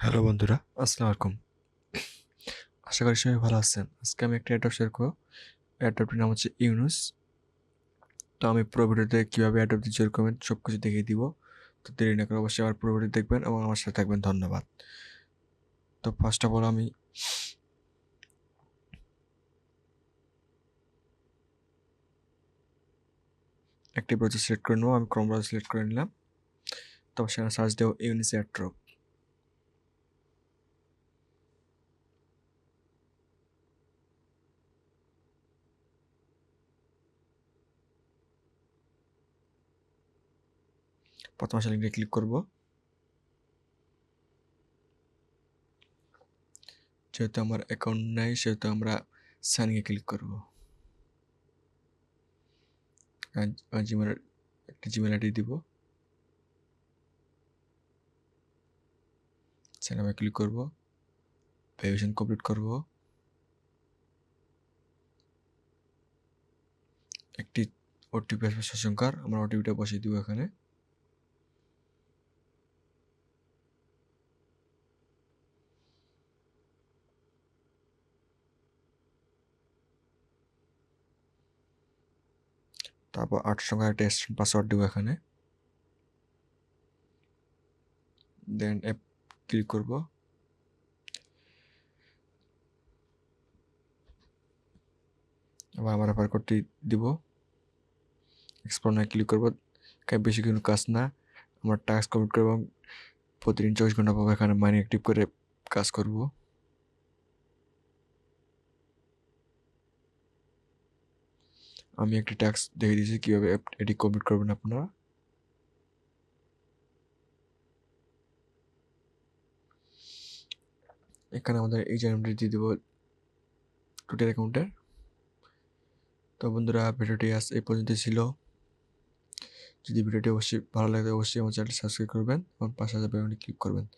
Hello বন্ধুরা, আসসালামু আলাইকুম। আশা করি সবাই ভালো আছেন। আজকে আমি একটা অ্যাডব শেয়ার করব। অ্যাডবটির নাম হচ্ছে ইউনুস। তো আমি পুরো ভিডিওতে কীভাবে অ্যাডব দিয়ে জয়েন করবেন সব কিছু দেখিয়ে দিব। তো দেরি না করে অবশ্যই আমার পুরো ভিডিও দেখবেন এবং আমার সাথে থাকবেন। ধন্যবাদ। তো ফার্স্ট অফ অল আমি একটি ব্রাউজার সিলেক্ট করে নেব। আমি ক্রোম ব্রাউজার সিলেক্ট করে নিলাম। তারপর সেখানে সার্চ দেবো ইউনিস অ্যাড্রপ। প্রথম আসা লিঙ্কে ক্লিক করব। যেহেতু আমার অ্যাকাউন্ট নাই সেহেতু আমরা সাইন ইনে ক্লিক করব। জিমেল একটি জিমেল আইডি দিব। সাইন আপে ক্লিক করব। ভেরিফিকেশন কমপ্লিট করব। একটি ওটিপি আসবে সসংখ্যার, আমরা ওটিপিটা বসিয়ে দিব এখানে। তারপর ৮ সংখ্যার একটা স্ট্রিং পাসওয়ার্ড দেবো এখানে। দেন অ্যাপ ক্লিক করব। আবার আমার রেফার কোডটি দিব। এক্সপ্লোরে ক্লিক করব। বেশি কোনো কাজ না, আমার টাস্ক কমপ্লিট করব এবং প্রতিদিন ২৪ ঘন্টা পাবো এখানে মানি অ্যাক্টিভ করে কাজ করব। আমি একটি টাস্ক দেখে দিয়েছি কীভাবে এটি কমপ্লিট করবেন আপনারা। এখানে আমাদের এই জায়গাটি দিয়ে দেবো টুইটার অ্যাকাউন্টের। তো বন্ধুরা, ভিডিওটি আজ এই পর্যন্ত ছিল। যদি ভিডিওটি অবশ্যই ভালো লাগে অবশ্যই আমার চ্যানেলটি সাবস্ক্রাইব করবেন এবং পাশে বেল আইকনে ক্লিক করবেন।